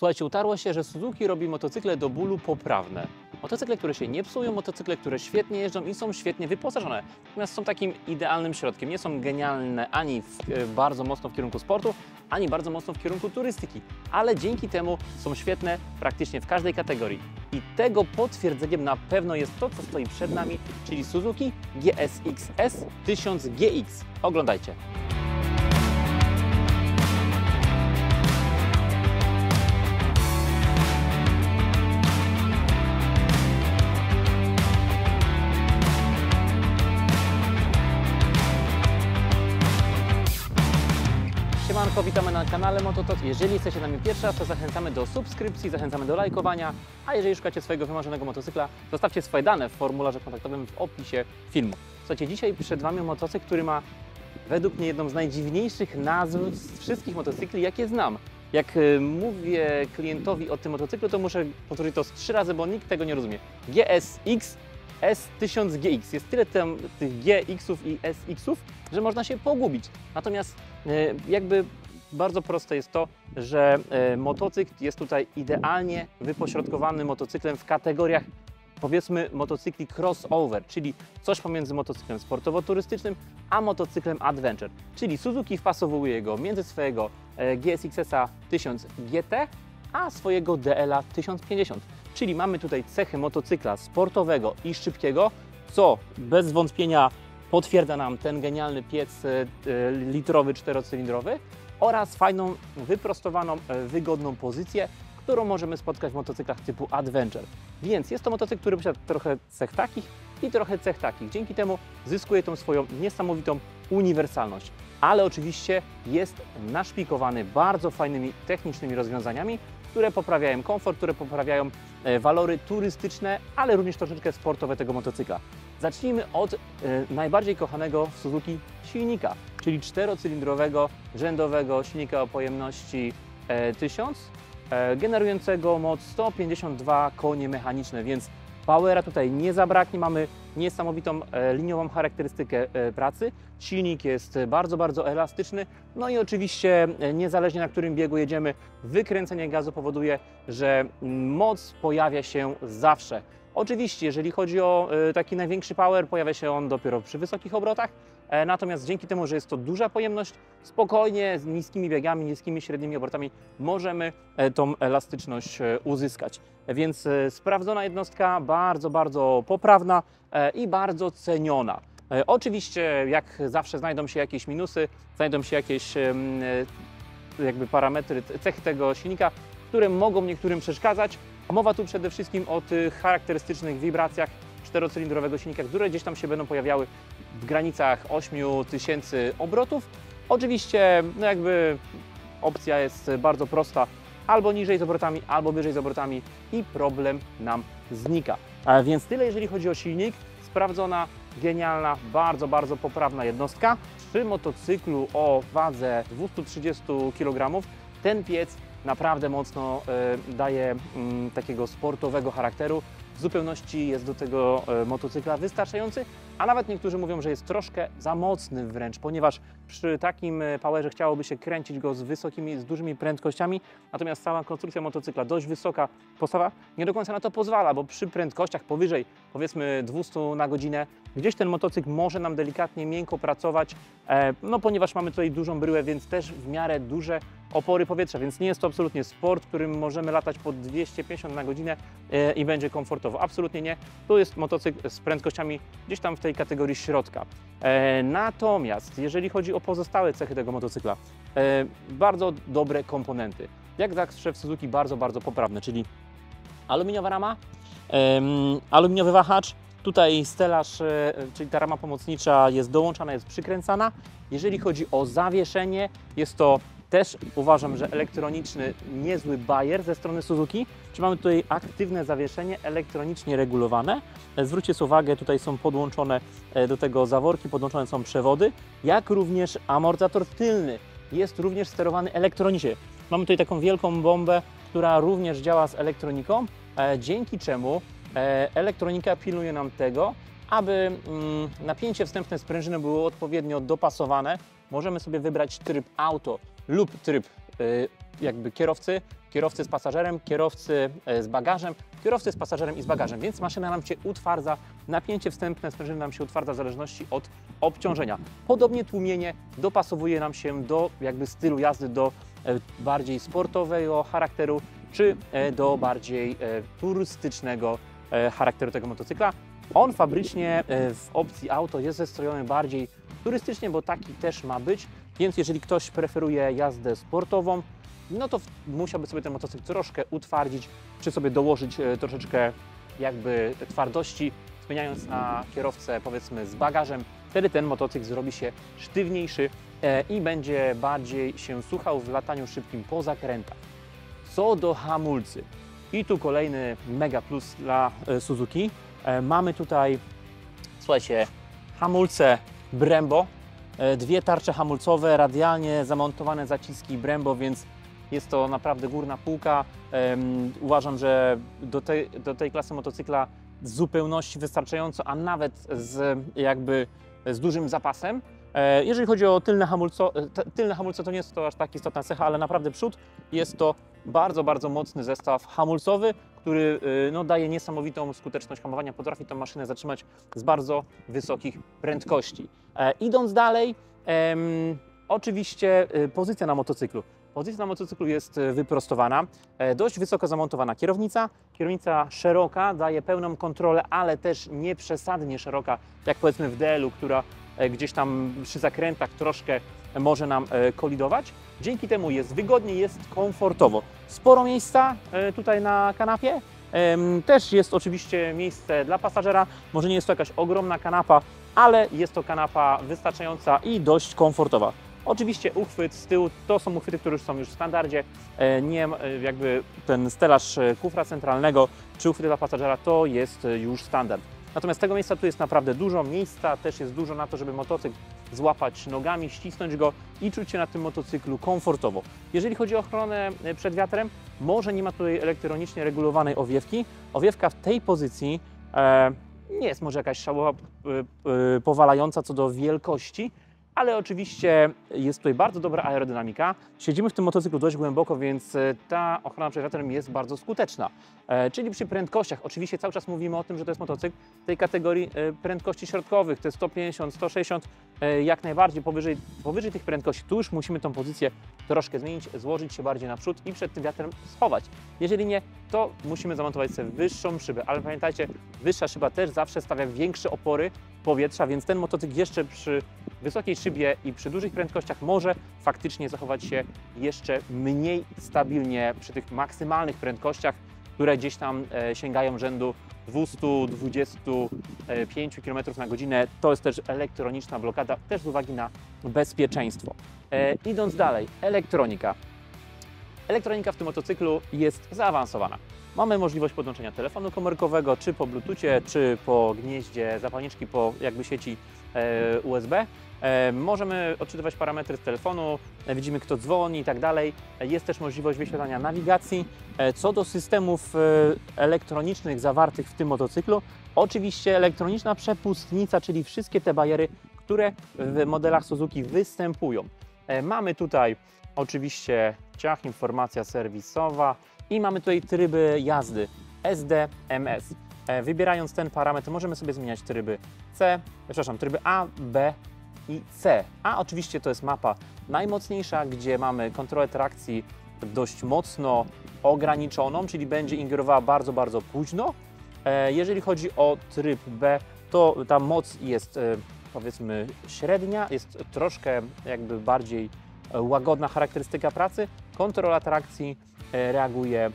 Słuchajcie, utarło się, że Suzuki robi motocykle do bólu poprawne. Motocykle, które się nie psują, motocykle, które świetnie jeżdżą i są świetnie wyposażone. Natomiast są takim idealnym środkiem. Nie są genialne ani bardzo mocno w kierunku sportu, ani bardzo mocno w kierunku turystyki. Ale dzięki temu są świetne praktycznie w każdej kategorii. I tego potwierdzeniem na pewno jest to, co stoi przed nami, czyli Suzuki GSX-S 1000GX. Oglądajcie. Siemanko, witamy na kanale Mototok. Jeżeli jesteście z nami pierwszy raz, to zachęcamy do subskrypcji, zachęcamy do lajkowania, a jeżeli szukacie swojego wymarzonego motocykla, zostawcie swoje dane w formularzu kontaktowym w opisie filmu. Słuchajcie, dzisiaj przed Wami motocykl, który ma według mnie jedną z najdziwniejszych nazw z wszystkich motocykli, jakie znam. Jak mówię klientowi o tym motocyklu, to muszę powtórzyć to 3 razy, bo nikt tego nie rozumie. GSX S1000GX. Jest tyle tych GX-ów i SX-ów, że można się pogubić. Natomiast jakby bardzo proste jest to, że motocykl jest tutaj idealnie wypośrodkowany motocyklem w kategoriach, powiedzmy, motocykli crossover, czyli coś pomiędzy motocyklem sportowo-turystycznym a motocyklem adventure. Czyli Suzuki wpasowuje go między swojego GSX-a 1000 GT a swojego DL-a 1050. Czyli mamy tutaj cechy motocykla sportowego i szybkiego, co bez wątpienia potwierdza nam ten genialny piec litrowy, 4-cylindrowy oraz fajną, wyprostowaną, wygodną pozycję, którą możemy spotkać w motocyklach typu adventure. Więc jest to motocykl, który posiada trochę cech takich i trochę cech takich. Dzięki temu zyskuje tą swoją niesamowitą uniwersalność. Ale oczywiście jest naszpikowany bardzo fajnymi technicznymi rozwiązaniami, które poprawiają komfort, które poprawiają walory turystyczne, ale również troszeczkę sportowe tego motocykla. Zacznijmy od najbardziej kochanego w Suzuki silnika, czyli 4-cylindrowego, rzędowego silnika o pojemności 1000, generującego moc 152 konie mechaniczne, więc powera tutaj nie zabraknie. Mamy niesamowitą liniową charakterystykę pracy. Silnik jest bardzo, bardzo elastyczny. No i oczywiście niezależnie na którym biegu jedziemy, wykręcenie gazu powoduje, że moc pojawia się zawsze. Oczywiście, jeżeli chodzi o taki największy power, pojawia się on dopiero przy wysokich obrotach. Natomiast dzięki temu, że jest to duża pojemność, spokojnie z niskimi biegami, niskimi średnimi obrotami możemy tą elastyczność uzyskać. Więc sprawdzona jednostka, bardzo, bardzo poprawna i bardzo ceniona. Oczywiście, jak zawsze, znajdą się jakieś minusy, znajdą się jakieś jakby parametry, cechy tego silnika, które mogą niektórym przeszkadzać. Mowa tu przede wszystkim o tych charakterystycznych wibracjach 4-cylindrowego silnika, które gdzieś tam się będą pojawiały w granicach 8000 obrotów. Oczywiście no jakby opcja jest bardzo prosta, albo niżej z obrotami, albo wyżej z obrotami i problem nam znika. Więc tyle jeżeli chodzi o silnik. Sprawdzona, genialna, bardzo, bardzo poprawna jednostka. Przy motocyklu o wadze 230 kg ten piec naprawdę mocno daje takiego sportowego charakteru. W zupełności jest do tego motocykla wystarczający, a nawet niektórzy mówią, że jest troszkę za mocny wręcz, ponieważ przy takim powerze chciałoby się kręcić go z dużymi prędkościami, natomiast cała konstrukcja motocykla, dość wysoka postawa, nie do końca na to pozwala, bo przy prędkościach powyżej powiedzmy 200 na godzinę, gdzieś ten motocykl może nam delikatnie miękko pracować, no ponieważ mamy tutaj dużą bryłę, więc też w miarę duże opory powietrza, więc nie jest to absolutnie sport, którym możemy latać po 250 na godzinę i będzie komfortowo. Absolutnie nie. To jest motocykl z prędkościami gdzieś tam w tej kategorii środka. Natomiast jeżeli chodzi o pozostałe cechy tego motocykla, bardzo dobre komponenty. Jak zawsze w Suzuki bardzo, bardzo poprawne, czyli aluminiowa rama, aluminiowy wahacz, tutaj stelaż, czyli ta rama pomocnicza jest dołączana, jest przykręcana. Jeżeli chodzi o zawieszenie, jest to też uważam, że elektroniczny, niezły bajer ze strony Suzuki. Czyli mamy tutaj aktywne zawieszenie, elektronicznie regulowane. Zwróćcie sobie uwagę, tutaj są podłączone do tego zaworki, podłączone są przewody, jak również amortyzator tylny jest również sterowany elektronicznie. Mamy tutaj taką wielką bombę, która również działa z elektroniką, dzięki czemu elektronika pilnuje nam tego, aby napięcie wstępne sprężyny było odpowiednio dopasowane. Możemy sobie wybrać tryb auto lub tryb jakby kierowcy z pasażerem, kierowcy z bagażem, kierowcy z pasażerem i z bagażem, więc maszyna nam się utwardza, napięcie wstępne sprężyny nam się utwardza w zależności od obciążenia. Podobnie tłumienie dopasowuje nam się do jakby stylu jazdy, do bardziej sportowego charakteru, czy do bardziej turystycznego charakteru tego motocykla. On fabrycznie w opcji auto jest zestrojony bardziej turystycznie, bo taki też ma być, więc jeżeli ktoś preferuje jazdę sportową, no to musiałby sobie ten motocykl troszkę utwardzić, czy sobie dołożyć troszeczkę jakby twardości, zmieniając na kierowcę powiedzmy z bagażem. Wtedy ten motocykl zrobi się sztywniejszy i będzie bardziej się słuchał w lataniu szybkim po zakrętach. Co do hamulcy, i tu kolejny mega plus dla Suzuki. Mamy tutaj, słuchajcie, hamulce Brembo, dwie tarcze hamulcowe, radialnie zamontowane zaciski Brembo, więc jest to naprawdę górna półka. Uważam, że do tej klasy motocykla w zupełności wystarczająco, a nawet z dużym zapasem. Jeżeli chodzi o tylne hamulce, to nie jest to aż tak istotna cecha, ale naprawdę przód jest to bardzo, bardzo mocny zestaw hamulcowy, który no, daje niesamowitą skuteczność hamowania, potrafi tę maszynę zatrzymać z bardzo wysokich prędkości. Idąc dalej, oczywiście pozycja na motocyklu. Pozycja na motocyklu jest wyprostowana, dość wysoko zamontowana kierownica. Kierownica szeroka, daje pełną kontrolę, ale też nie przesadnie szeroka, jak powiedzmy w DL-u, która gdzieś tam przy zakrętach troszkę może nam kolidować. Dzięki temu jest wygodnie, jest komfortowo. Sporo miejsca tutaj na kanapie. Też jest oczywiście miejsce dla pasażera. Może nie jest to jakaś ogromna kanapa, ale jest to kanapa wystarczająca i dość komfortowa. Oczywiście uchwyt z tyłu to są uchwyty, które już są w standardzie. Nie jakby ten stelaż kufra centralnego czy uchwyty dla pasażera to jest już standard. Natomiast tego miejsca tu jest naprawdę dużo, miejsca też jest dużo na to, żeby motocykl złapać nogami, ścisnąć go i czuć się na tym motocyklu komfortowo. Jeżeli chodzi o ochronę przed wiatrem, może nie ma tutaj elektronicznie regulowanej owiewki. Owiewka w tej pozycji nie jest może jakaś szalowa powalająca co do wielkości, ale oczywiście jest tutaj bardzo dobra aerodynamika. Siedzimy w tym motocyklu dość głęboko, więc ta ochrona przed wiatrem jest bardzo skuteczna. Czyli przy prędkościach, oczywiście cały czas mówimy o tym, że to jest motocykl tej kategorii prędkości środkowych, te 150, 160, jak najbardziej powyżej tych prędkości. Tu już musimy tą pozycję troszkę zmienić, złożyć się bardziej naprzód i przed tym wiatrem schować. Jeżeli nie, to musimy zamontować sobie wyższą szybę, ale pamiętajcie, wyższa szyba też zawsze stawia większe opory powietrza, więc ten motocykl jeszcze przy wysokiej szybie i przy dużych prędkościach może faktycznie zachować się jeszcze mniej stabilnie przy tych maksymalnych prędkościach, które gdzieś tam sięgają rzędu 225 km na godzinę. To jest też elektroniczna blokada, też z uwagi na bezpieczeństwo. Idąc dalej, elektronika. Elektronika w tym motocyklu jest zaawansowana. Mamy możliwość podłączenia telefonu komórkowego, czy po Bluetoothie, czy po gnieździe zapalniczki, po jakby sieci USB. Możemy odczytywać parametry z telefonu, widzimy kto dzwoni i tak dalej. Jest też możliwość wyświetlania nawigacji. Co do systemów elektronicznych zawartych w tym motocyklu, oczywiście elektroniczna przepustnica, czyli wszystkie te bariery, które w modelach Suzuki występują. Mamy tutaj oczywiście ciach, informacja serwisowa i mamy tutaj tryby jazdy SD, MS. Wybierając ten parametr możemy sobie zmieniać tryby tryby A, B i C. A oczywiście to jest mapa najmocniejsza, gdzie mamy kontrolę trakcji dość mocno ograniczoną, czyli będzie ingerowała bardzo, bardzo późno. Jeżeli chodzi o tryb B, to ta moc jest powiedzmy średnia, jest troszkę jakby bardziej łagodna charakterystyka pracy. Kontrola trakcji reaguje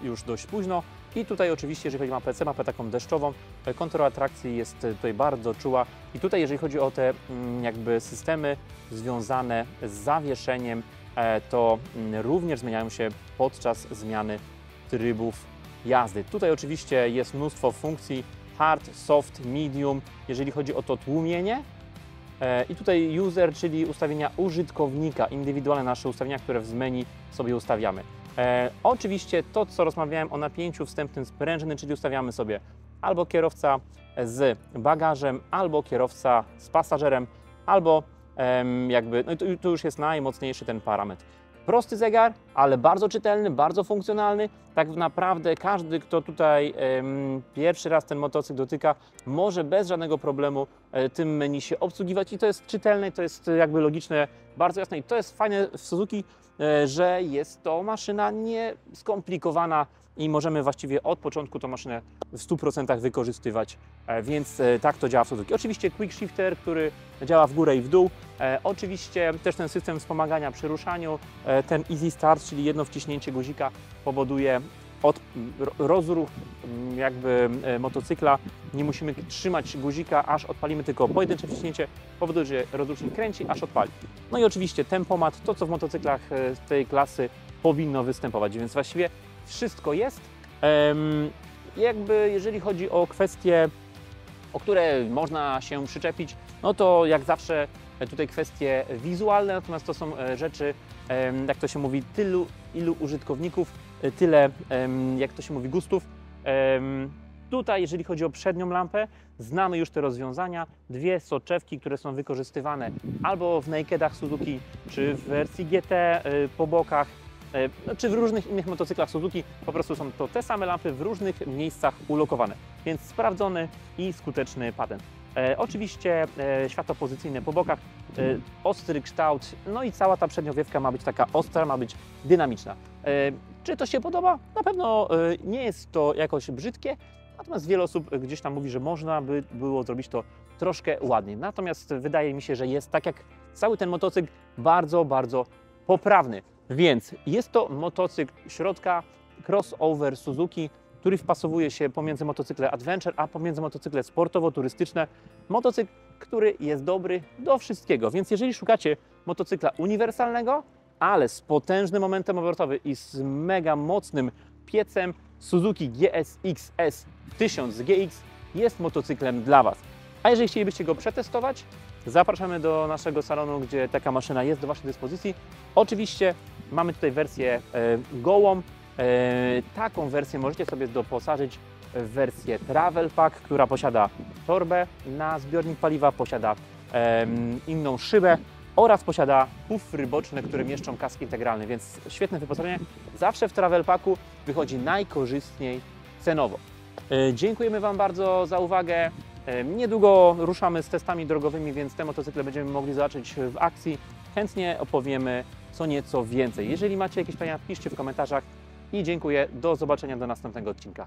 już dość późno. I tutaj oczywiście, jeżeli chodzi o mapę taką deszczową, kontrola trakcji jest tutaj bardzo czuła. I tutaj, jeżeli chodzi o te jakby systemy związane z zawieszeniem, to również zmieniają się podczas zmiany trybów jazdy. Tutaj oczywiście jest mnóstwo funkcji hard, soft, medium, jeżeli chodzi o to tłumienie. I tutaj user, czyli ustawienia użytkownika, indywidualne nasze ustawienia, które w menu sobie ustawiamy. Oczywiście to, co rozmawiałem o napięciu wstępnym sprężyny, czyli ustawiamy sobie albo kierowca z bagażem, albo kierowca z pasażerem, albo jakby, no to już jest najmocniejszy ten parametr. Prosty zegar, ale bardzo czytelny, bardzo funkcjonalny. Tak naprawdę każdy, kto tutaj pierwszy raz ten motocykl dotyka, może bez żadnego problemu tym menu się obsługiwać i to jest czytelne, to jest jakby logiczne, bardzo jasne i to jest fajne w Suzuki, że jest to maszyna nieskomplikowana i możemy właściwie od początku tą maszynę w 100% wykorzystywać, więc tak to działa w Suzuki. Oczywiście quick shifter, który działa w górę i w dół, oczywiście też ten system wspomagania przy ruszaniu, ten easy start, czyli jedno wciśnięcie guzika powoduje rozruch jakby motocykla, nie musimy trzymać guzika aż odpalimy, tylko pojedyncze wciśnięcie powoduje, że rozrusznik kręci aż odpali. No i oczywiście tempomat, to co w motocyklach tej klasy powinno występować, więc właściwie wszystko jest. Jakby jeżeli chodzi o kwestie, o które można się przyczepić, no to jak zawsze tutaj kwestie wizualne, natomiast to są rzeczy, jak to się mówi, ilu użytkowników, tyle, jak to się mówi, gustów. Tutaj, jeżeli chodzi o przednią lampę, znamy już te rozwiązania. Dwie soczewki, które są wykorzystywane albo w nakedach Suzuki, czy w wersji GT po bokach, czy w różnych innych motocyklach Suzuki. Po prostu są to te same lampy w różnych miejscach ulokowane. Więc sprawdzony i skuteczny patent. Oczywiście światło pozycyjne po bokach, ostry kształt, no i cała ta przedniowiewka ma być taka ostra, ma być dynamiczna. Czy to się podoba? Na pewno nie jest to jakoś brzydkie, natomiast wiele osób gdzieś tam mówi, że można by było zrobić to troszkę ładniej. Natomiast wydaje mi się, że jest tak jak cały ten motocykl bardzo, bardzo poprawny. Więc jest to motocykl środka crossover Suzuki, który wpasowuje się pomiędzy motocykle adventure, a pomiędzy motocykle sportowo-turystyczne. Motocykl, który jest dobry do wszystkiego. Więc jeżeli szukacie motocykla uniwersalnego, ale z potężnym momentem obrotowym i z mega mocnym piecem, Suzuki GSX S 1000 GX jest motocyklem dla Was. A jeżeli chcielibyście go przetestować, zapraszamy do naszego salonu, gdzie taka maszyna jest do Waszej dyspozycji. Oczywiście mamy tutaj wersję gołą. Taką wersję możecie sobie doposażyć w wersję Travel Pack, która posiada torbę na zbiornik paliwa, posiada inną szybę oraz posiada kufry boczne, które mieszczą kask integralny, więc świetne wyposażenie. Zawsze w Travel Packu wychodzi najkorzystniej cenowo. Dziękujemy Wam bardzo za uwagę. Niedługo ruszamy z testami drogowymi, więc te motocykle będziemy mogli zobaczyć w akcji. Chętnie opowiemy co nieco więcej. Jeżeli macie jakieś pytania, piszcie w komentarzach i dziękuję. Do zobaczenia do następnego odcinka.